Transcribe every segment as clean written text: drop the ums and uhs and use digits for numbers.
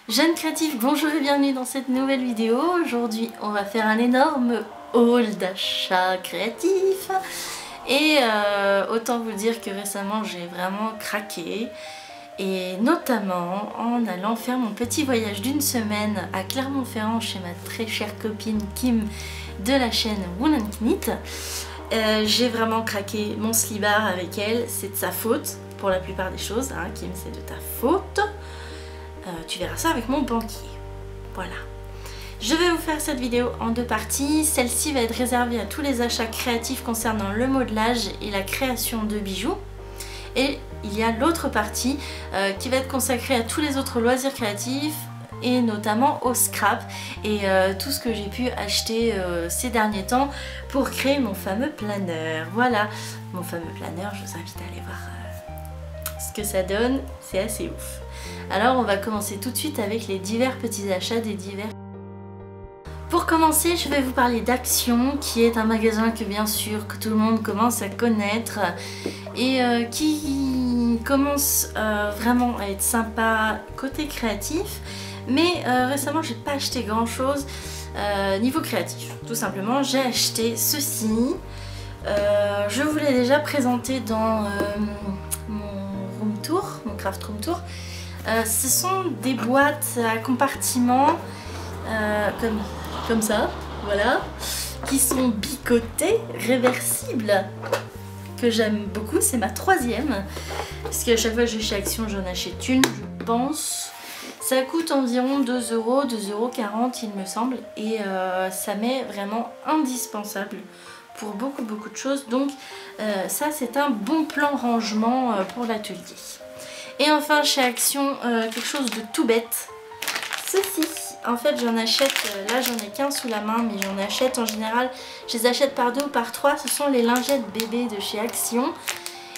Jeunes créatifs, bonjour et bienvenue dans cette nouvelle vidéo. Aujourd'hui, on va faire un énorme haul d'achat créatif. Et autant vous dire que récemment, j'ai vraiment craqué. Et notamment en allant faire mon petit voyage d'une semaine à Clermont-Ferrand chez ma très chère copine Kim de la chaîne Wool & Knit. J'ai vraiment craqué mon slibard avec elle, c'est de sa faute pour la plupart des choses, hein. Kim, c'est de ta faute. Tu verras ça avec mon banquier. Voilà. Je vais vous faire cette vidéo en deux parties. Celle-ci va être réservée à tous les achats créatifs concernant le modelage et la création de bijoux. Et il y a l'autre partie qui va être consacrée à tous les autres loisirs créatifs et notamment au scrap et tout ce que j'ai pu acheter ces derniers temps pour créer mon fameux planeur. Voilà, mon fameux planeur, je vous invite à aller voir ce que ça donne, c'est assez ouf. Alors on va commencer tout de suite avec les divers petits achats des divers. Pour commencer, je vais vous parler d'Action, qui est un magasin que bien sûr que tout le monde commence à connaître et qui commence vraiment à être sympa côté créatif. Mais récemment, j'ai pas acheté grand chose niveau créatif. Tout simplement, j'ai acheté ceci. Je vous l'ai déjà présenté dans mon room tour, mon craft room tour. Ce sont des boîtes à compartiments comme ça, voilà, qui sont bicotées, réversibles, que j'aime beaucoup. C'est ma troisième, parce qu'à chaque fois que je vais chez Action, j'en achète une, je pense. Ça coûte environ 2 €, 2,40 € il me semble, et ça m'est vraiment indispensable pour beaucoup de choses. Donc ça, c'est un bon plan rangement pour l'atelier. Et enfin chez Action, quelque chose de tout bête, ceci. En fait j'en achète, là j'en ai qu'un sous la main, mais j'en achète en général, je les achète par 2 ou par 3, ce sont les lingettes bébé de chez Action.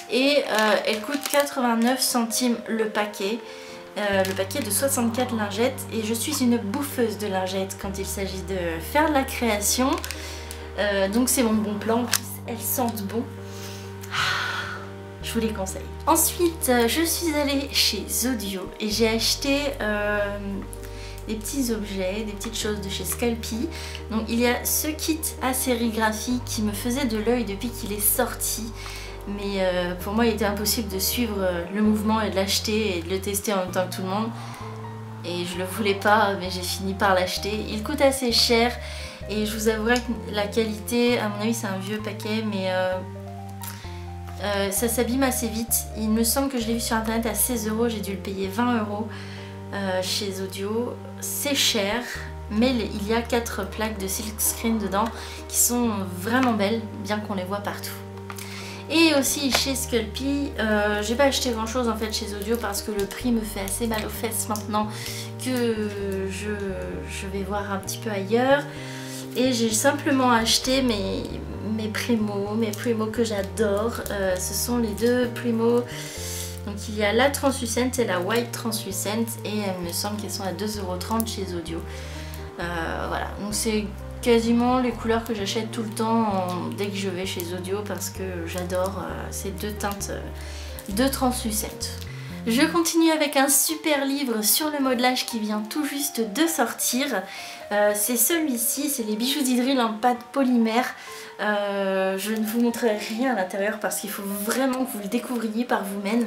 Et elles coûtent 89 centimes le paquet de 64 lingettes. Et je suis une bouffeuse de lingettes quand il s'agit de faire de la création. Donc c'est mon bon plan, en plus elles sentent bon. Je vous les conseille. Ensuite, je suis allée chez Zodio et j'ai acheté des petits objets, des petites choses de chez Scalpi. Donc il y a ce kit à sérigraphie qui me faisait de l'œil depuis qu'il est sorti. Mais pour moi, il était impossible de suivre le mouvement et de l'acheter et de le tester en même temps que tout le monde. Et je le voulais pas, mais j'ai fini par l'acheter. Il coûte assez cher et je vous avouerai que la qualité, à mon avis, c'est un vieux paquet, mais ça s'abîme assez vite. Il me semble que je l'ai vu sur internet à 16 €, j'ai dû le payer 20 € chez Zodio. C'est cher, mais il y a 4 plaques de silk screen dedans qui sont vraiment belles, bien qu'on les voit partout. Et aussi chez Scalpi, j'ai pas acheté grand chose en fait chez Zodio parce que le prix me fait assez mal aux fesses maintenant que je vais voir un petit peu ailleurs. Et j'ai simplement acheté mes Primo que j'adore. Ce sont les deux Primo. Donc il y a la translucente et la white translucente. Et il me semble qu'elles sont à 2,30 € chez Zodio. Voilà, donc c'est quasiment les couleurs que j'achète tout le temps dès que je vais chez Zodio parce que j'adore ces deux teintes de translucente. Je continue avec un super livre sur le modelage qui vient tout juste de sortir. C'est celui-ci, c'est les bijoux d'Idril en pâte polymère. Je ne vous montrerai rien à l'intérieur parce qu'il faut vraiment que vous le découvriez par vous-même.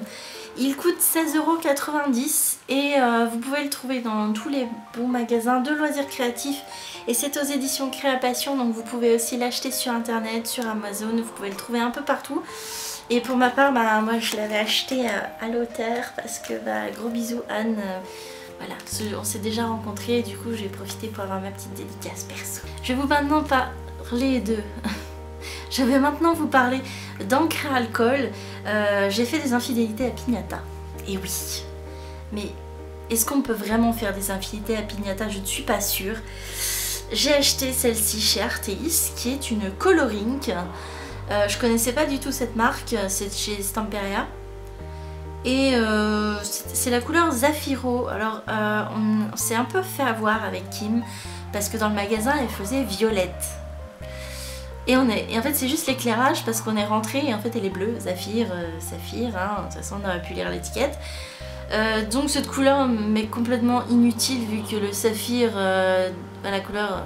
Il coûte 16,90 € et vous pouvez le trouver dans tous les bons magasins de loisirs créatifs. Et c'est aux éditions Créapassion, donc vous pouvez aussi l'acheter sur internet, sur Amazon, vous pouvez le trouver un peu partout. Et pour ma part, moi je l'avais acheté à l'auteur parce que gros bisous Anne, voilà, on s'est déjà rencontrés et du coup j'ai profité pour avoir ma petite dédicace perso. Je vais vous maintenant parler de... Je vais maintenant vous parler d'encre à alcool. J'ai fait des infidélités à Pignata. Et oui, mais est-ce qu'on peut vraiment faire des infidélités à Pignata? Je ne suis pas sûre. J'ai acheté celle-ci chez Arteis, qui est une coloring. Je connaissais pas du tout cette marque, c'est chez Stamperia. Et c'est la couleur Zafiro. Alors on s'est un peu fait avoir avec Kim, parce que dans le magasin elle faisait violette. Et en fait c'est juste l'éclairage parce qu'on est rentré et en fait elle est bleue, Saphir, hein, de toute façon on aurait pu lire l'étiquette. Donc cette couleur m'est complètement inutile vu que le saphir, la couleur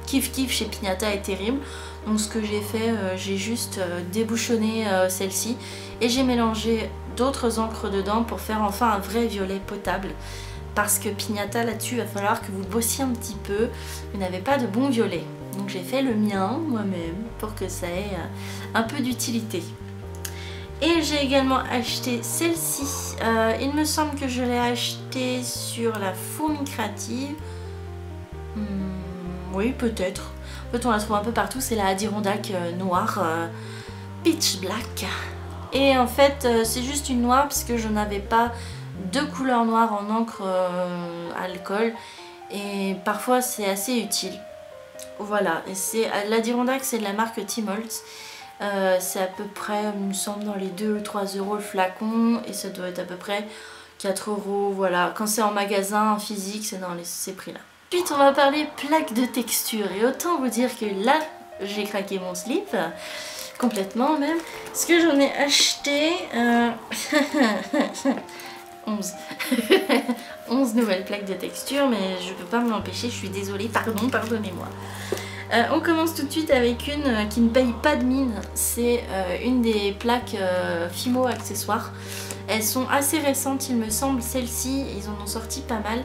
kiff kiff chez Pignata est terrible. Donc ce que j'ai fait, j'ai juste débouchonné celle-ci et j'ai mélangé d'autres encres dedans pour faire enfin un vrai violet potable. Parce que Pignata là-dessus, il va falloir que vous bossiez un petit peu, vous n'avez pas de bon violet. Donc j'ai fait le mien moi-même pour que ça ait un peu d'utilité. Et j'ai également acheté celle-ci, il me semble que je l'ai achetée sur la Fourmi Créative. Oui, peut-être. En fait, on la trouve un peu partout, c'est la Adirondack noire, Pitch Black. Et en fait, c'est juste une noire parce que je n'avais pas de couleur noire en encre alcool. Et parfois, c'est assez utile. Voilà, et c'est l'Adirondack, c'est de la marque Timolt. C'est à peu près, il me semble, dans les 2 ou 3 euros le flacon. Et ça doit être à peu près 4 euros, voilà. Quand c'est en magasin, en physique, c'est dans ces prix-là. Ensuite, on va parler plaques de texture. Et autant vous dire que là, j'ai craqué mon slip. Complètement même. Parce que j'en ai acheté 11. 11 nouvelles plaques de texture, mais je peux pas m'en empêcher, je suis désolée, pardonnez-moi. On commence tout de suite avec une qui ne paye pas de mine. C'est une des plaques Fimo accessoires. Elles sont assez récentes, il me semble, celles-ci, ils en ont sorti pas mal.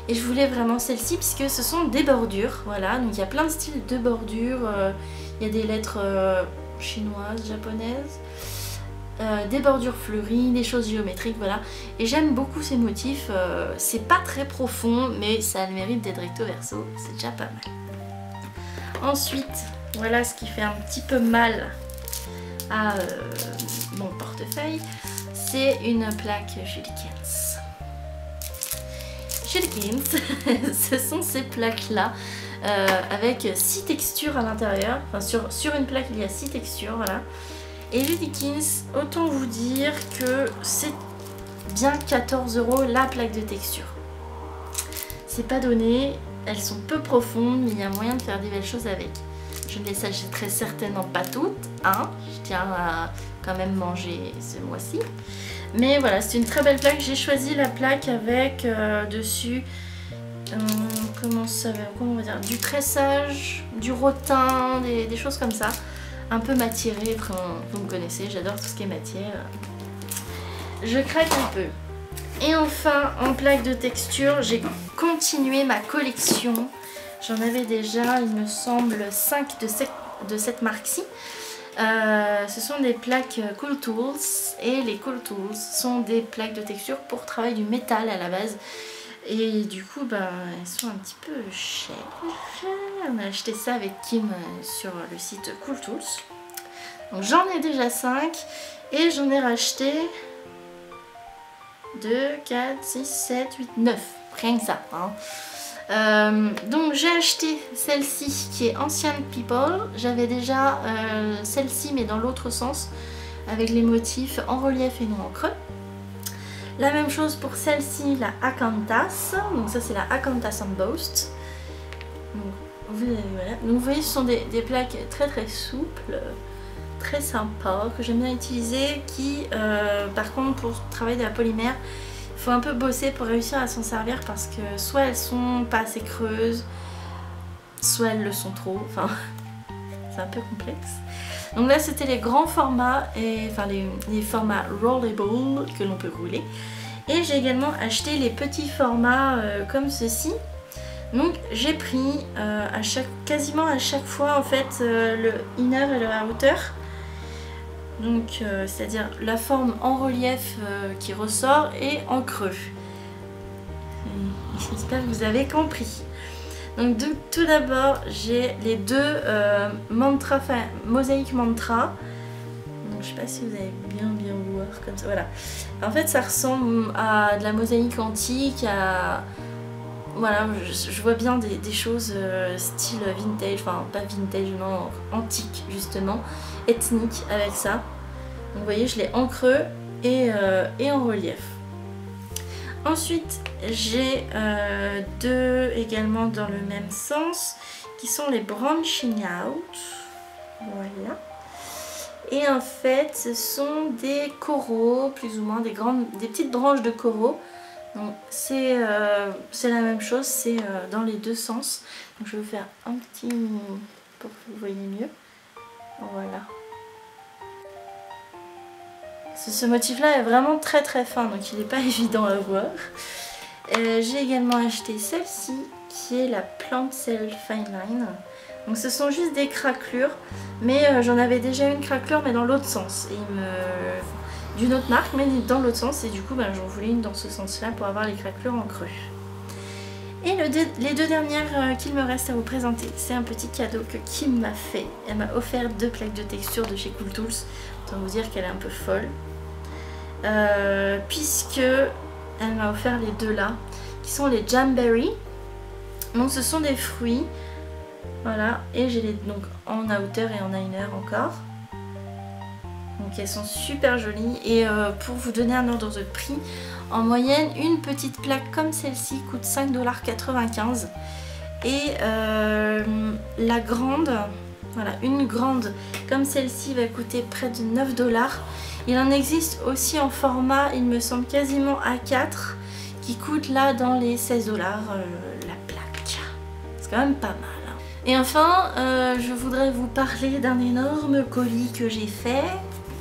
Et je voulais vraiment celle-ci puisque ce sont des bordures, voilà, donc il y a plein de styles de bordures, il y a des lettres chinoises, japonaises, des bordures fleuries, des choses géométriques, voilà. Et j'aime beaucoup ces motifs, c'est pas très profond, mais ça a le mérite d'être recto verso, c'est déjà pas mal. Ensuite, voilà ce qui fait un petit peu mal à mon portefeuille, c'est une plaque Judikins. Ce sont ces plaques là avec 6 textures à l'intérieur, enfin sur une plaque il y a 6 textures, voilà. Et Judikins, autant vous dire que c'est bien 14 euros la plaque de texture. C'est pas donné, elles sont peu profondes mais il y a moyen de faire des belles choses avec. Je ne les achèterai certainement pas toutes, hein, je tiens à quand même manger ce mois-ci. Mais voilà, c'est une très belle plaque. J'ai choisi la plaque avec dessus, comment on va dire, du tressage, du rotin, des choses comme ça. Un peu matiéré, vous me connaissez, j'adore tout ce qui est matière. Je craque un peu. Et enfin, en plaque de texture, j'ai continué ma collection. J'en avais déjà, il me semble, 5 de cette marque-ci. Ce sont des plaques Cool Tools et les Cool Tools sont des plaques de texture pour travailler du métal à la base et du coup elles sont un petit peu chères. On a acheté ça avec Kim sur le site Cool Tools. Donc j'en ai déjà 5 et j'en ai racheté 2, 4, 6, 7, 8, 9, rien que ça, hein. Donc j'ai acheté celle-ci qui est Ancient People. J'avais déjà celle-ci mais dans l'autre sens avec les motifs en relief et non en creux. La même chose pour celle-ci, la Acanthas. Donc ça c'est la Acanthas Embossed. Voilà. Donc vous voyez ce sont des plaques très très souples, très sympas, que j'aime bien utiliser, qui par contre pour travailler de la polymère il faut un peu bosser pour réussir à s'en servir parce que soit elles sont pas assez creuses, soit elles le sont trop, enfin c'est un peu complexe. Donc là c'était les grands formats, et enfin les formats rollable que l'on peut rouler. Et j'ai également acheté les petits formats comme ceci. Donc j'ai pris quasiment à chaque fois en fait le inner et le outer. Donc c'est-à-dire la forme en relief qui ressort et en creux. J'espère que vous avez compris. Donc tout d'abord j'ai les deux mosaïque mantra. Donc, je sais pas si vous allez bien voir comme ça. Voilà. En fait ça ressemble à de la mosaïque antique, voilà, je vois bien des choses style vintage, enfin pas vintage, non, antique justement, ethnique avec ça. Donc vous voyez, je l'ai en creux et en relief. Ensuite, j'ai deux également dans le même sens, qui sont les Branching Out. Voilà. Et en fait ce sont des coraux, plus ou moins des petites branches de coraux. Donc c'est la même chose, c'est dans les deux sens. Donc je vais vous faire un petit pour que vous voyez mieux. Voilà. Ce motif là est vraiment très fin, donc il n'est pas évident à voir. J'ai également acheté celle-ci qui est la Plant Cell Fine Line. Donc ce sont juste des craquelures, mais j'en avais déjà une craquelure mais dans l'autre sens. D'une autre marque mais dans l'autre sens, et du coup j'en voulais une dans ce sens là pour avoir les craquelures en creux. Et les deux dernières qu'il me reste à vous présenter, c'est un petit cadeau que Kim m'a fait. Elle m'a offert 2 plaques de texture de chez Cool Tools. Autant vous dire qu'elle est un peu folle. Puisque elle m'a offert les deux là, qui sont les Jamberry. Donc ce sont des fruits. Voilà, et j'ai les donc en outer et en inner encore. Donc elles sont super jolies. Et pour vous donner un ordre de prix, en moyenne, une petite plaque comme celle-ci coûte 5,95 $. Et la grande, voilà, une grande comme celle-ci va coûter près de 9 $. Il en existe aussi en format, il me semble, quasiment A4, qui coûte là dans les 16 $, la plaque. C'est quand même pas mal. Hein. Et enfin, je voudrais vous parler d'un énorme colis que j'ai fait.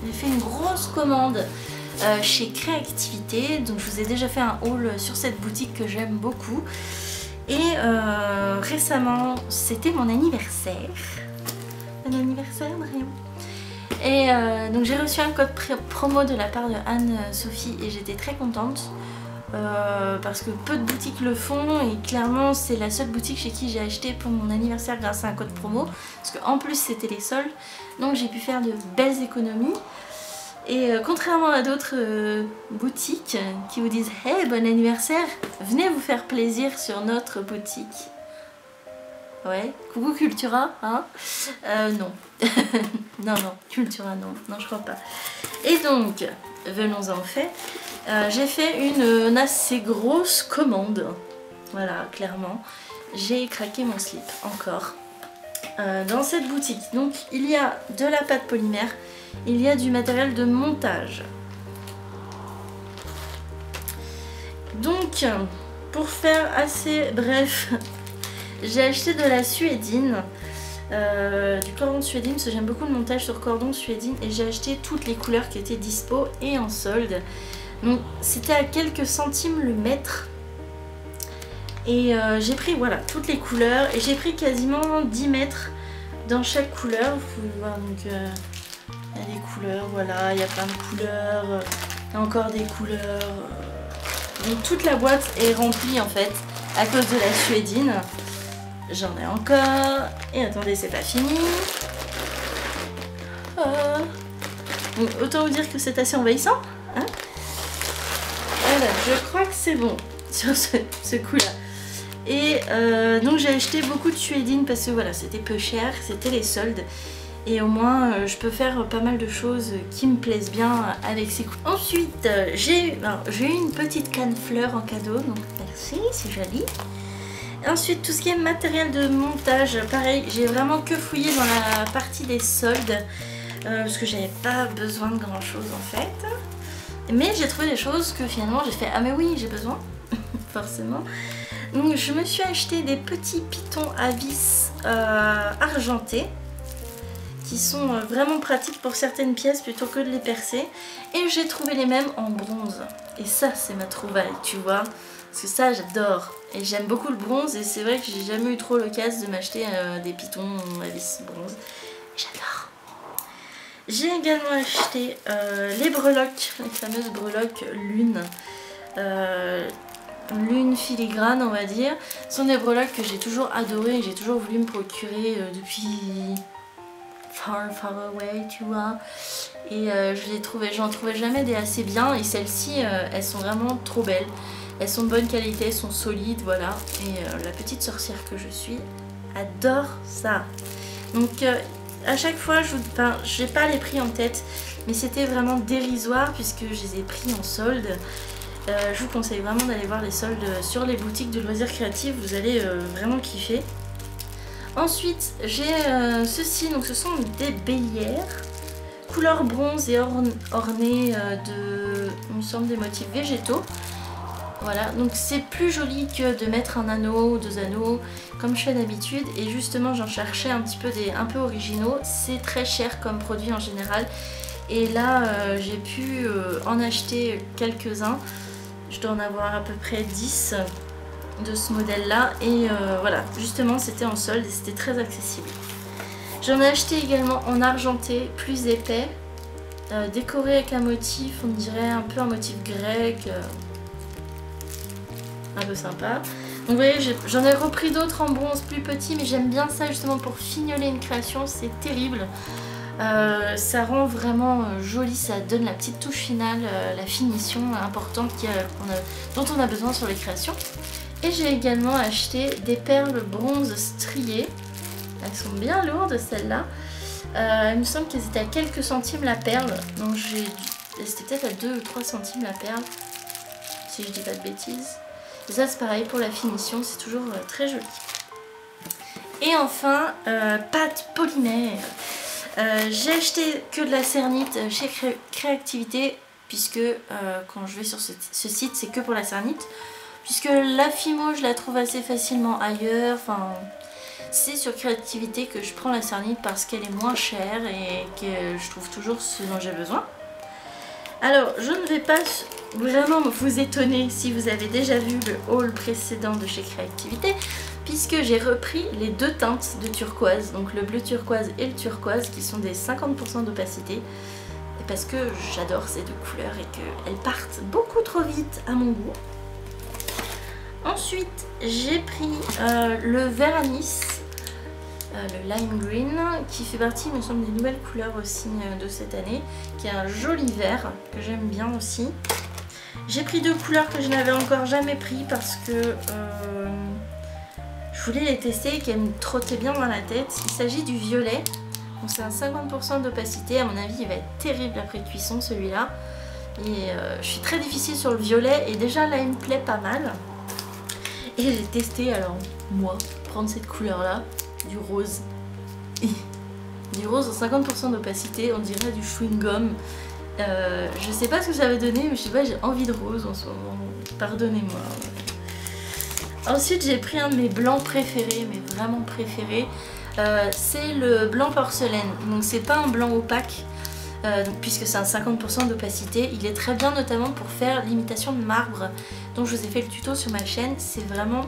J'ai fait une grosse commande chez Créativité, donc je vous ai déjà fait un haul sur cette boutique que j'aime beaucoup. Et récemment, c'était mon anniversaire. Bon anniversaire, Marion. Et donc j'ai reçu un code promo de la part de Anne-Sophie et j'étais très contente parce que peu de boutiques le font et clairement c'est la seule boutique chez qui j'ai acheté pour mon anniversaire grâce à un code promo, parce qu'en plus c'était les soldes, donc j'ai pu faire de belles économies. Et contrairement à d'autres boutiques qui vous disent « Hey, bon anniversaire, venez vous faire plaisir sur notre boutique ». Ouais, coucou Cultura, hein non. Non, Cultura, non, je crois pas. Et donc, venons-en au fait, j'ai fait une assez grosse commande. Voilà, clairement. J'ai craqué mon slip, encore. Dans cette boutique, donc, il y a de la pâte polymère, il y a du matériel de montage. Donc, pour faire assez bref, j'ai acheté de la suédine, du cordon suédine, parce que j'aime beaucoup le montage sur cordon suédine, et j'ai acheté toutes les couleurs qui étaient dispo et en solde. Donc c'était à quelques centimes le mètre. Et j'ai pris voilà toutes les couleurs, et j'ai pris quasiment 10 mètres dans chaque couleur. Vous pouvez voir, donc il y a des couleurs, voilà, il y a plein de couleurs, il y a encore des couleurs. Donc toute la boîte est remplie en fait à cause de la suédine. J'en ai encore. Et attendez, c'est pas fini. Donc, autant vous dire que c'est assez envahissant. Hein, voilà, je crois que c'est bon sur ce coup-là. Et donc j'ai acheté beaucoup de suédine parce que voilà, c'était peu cher, c'était les soldes. Et au moins, je peux faire pas mal de choses qui me plaisent bien avec ces coups. Ensuite, j'ai eu une petite canne fleur en cadeau. Donc merci, c'est joli. Ensuite, tout ce qui est matériel de montage, pareil, j'ai vraiment que fouillé dans la partie des soldes parce que j'avais pas besoin de grand chose en fait. Mais j'ai trouvé des choses que finalement j'ai fait « Ah mais oui, j'ai besoin !» forcément. Donc je me suis acheté des petits pitons à vis argentés qui sont vraiment pratiques pour certaines pièces plutôt que de les percer. Et j'ai trouvé les mêmes en bronze. Et ça, c'est ma trouvaille, tu vois. Parce que ça, j'adore. Et j'aime beaucoup le bronze. Et c'est vrai que j'ai jamais eu trop l'occasion de m'acheter des pitons à vis bronze. J'adore. J'ai également acheté les breloques, les fameuses breloques lune. Lune filigrane, on va dire. Ce sont des breloques que j'ai toujours adorées et j'ai toujours voulu me procurer depuis far away, tu vois. Et j'en trouvais jamais des assez bien. Et celles-ci, elles sont vraiment trop belles. Elles sont de bonne qualité, elles sont solides, voilà. Et la petite sorcière que je suis adore ça. Donc à chaque fois, j'ai pas les prix en tête, mais c'était vraiment dérisoire puisque je les ai pris en solde. Je vous conseille vraiment d'aller voir les soldes sur les boutiques de loisirs créatifs, vous allez vraiment kiffer. Ensuite, j'ai ceci, donc ce sont des bélières couleur bronze et ornée de, il me semble, des motifs végétaux. Voilà, donc c'est plus joli que de mettre un anneau ou 2 anneaux comme je fais d'habitude. Et justement j'en cherchais un petit peu des un peu originaux. C'est très cher comme produit en général. Et là j'ai pu en acheter quelques-uns. Je dois en avoir à peu près 10 de ce modèle là. Et voilà, justement c'était en solde et c'était très accessible. J'en ai acheté également en argenté, plus épais. Décoré avec un motif, on dirait un peu un motif grec. Un peu sympa. Donc vous voyez, j'en ai repris d'autres en bronze plus petits, mais j'aime bien ça justement pour fignoler une création, c'est terrible. Ça rend vraiment joli, ça donne la petite touche finale, la finition importante dont on a besoin sur les créations. Et j'ai également acheté des perles bronze striées. Elles sont bien lourdes celles-là. Il me semble qu'elles étaient à quelques centimes la perle, donc c'était peut-être à 2 ou 3 centimes la perle, si je dis pas de bêtises. Et ça c'est pareil pour la finition, c'est toujours très joli. Et enfin, pâte polymère. J'ai acheté que de la cernite chez Créativité, puisque quand je vais sur ce site c'est que pour la cernite. Puisque la Fimo je la trouve assez facilement ailleurs, enfin c'est sur Créativité que je prends la cernite parce qu'elle est moins chère et que je trouve toujours ce dont j'ai besoin. Alors je ne vais pas vraiment vous étonner si vous avez déjà vu le haul précédent de chez Créativité, puisque j'ai repris les 2 teintes de turquoise, donc le bleu turquoise et le turquoise qui sont des 50% d'opacité, et parce que j'adore ces 2 couleurs et qu'elles partent beaucoup trop vite à mon goût. Ensuite j'ai pris le vert anis, le lime green, qui fait partie, il me semble, des nouvelles couleurs aussi de cette année, qui est un joli vert que j'aime bien aussi. J'ai pris 2 couleurs que je n'avais encore jamais pris parce que je voulais les tester et qu'elles me trottaient bien dans la tête. Il s'agit du violet, donc c'est un 50% d'opacité, à mon avis il va être terrible après cuisson celui-là. Et je suis très difficile sur le violet et déjà là il me plaît pas mal. Et j'ai testé, alors moi, prendre cette couleur là, du rose. Du rose en 50% d'opacité, on dirait du chewing-gum. Je sais pas ce que ça va donner, mais je sais pas, j'ai envie de rose en ce moment. Pardonnez-moi. Ensuite, j'ai pris un de mes blancs préférés, mais vraiment préférés. C'est le blanc porcelaine. Donc c'est pas un blanc opaque, puisque c'est un 50% d'opacité. Il est très bien notamment pour faire l'imitation de marbre, dont je vous ai fait le tuto sur ma chaîne. C'est vraiment...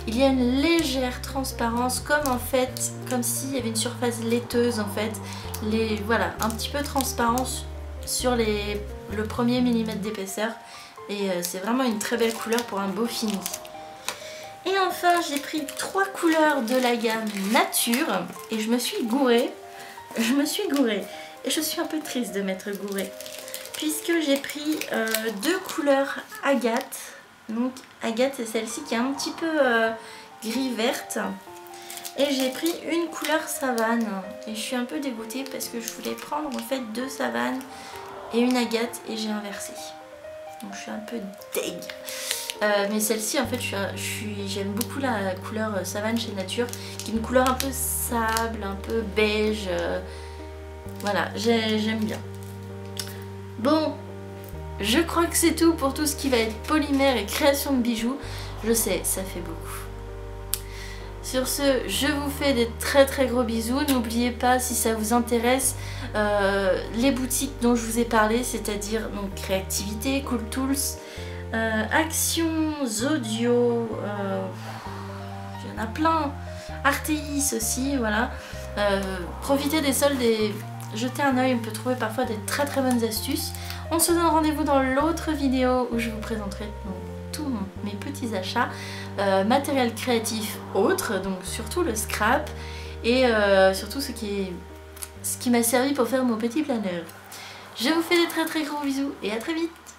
Il y a une légère transparence, comme s'il y avait une surface laiteuse en fait. Voilà, un petit peu transparence sur le premier millimètre d'épaisseur. Et c'est vraiment une très belle couleur pour un beau fini. Et enfin, j'ai pris 3 couleurs de la gamme Nature et je me suis gourée. Et je suis un peu triste de m'être gourée, puisque j'ai pris 2 couleurs agate. Donc agate, c'est celle-ci qui est un petit peu gris-verte. Et j'ai pris une couleur savane. Et je suis un peu dégoûtée parce que je voulais prendre en fait 2 savanes et une agate et j'ai inversé. Donc je suis un peu deg. Mais celle-ci en fait j'aime beaucoup la couleur savane chez Nature, qui est une couleur un peu sable, un peu beige. Voilà, j'aime bien. Bon, je crois que c'est tout pour tout ce qui va être polymère et création de bijoux. Je sais, ça fait beaucoup. Sur ce, je vous fais des très très gros bisous. N'oubliez pas, si ça vous intéresse, les boutiques dont je vous ai parlé, c'est-à-dire donc Créativité, Cool Tools, Action, Zodio, il y en a plein, Artéis aussi, voilà. Profitez des soldes et jetez un œil, on peut trouver parfois des très très bonnes astuces. On se donne rendez-vous dans l'autre vidéo où je vous présenterai tous mes petits achats, matériel créatif autre, donc surtout le scrap et surtout ce qui m'a servi pour faire mon petit planeur. Je vous fais des très très gros bisous et à très vite.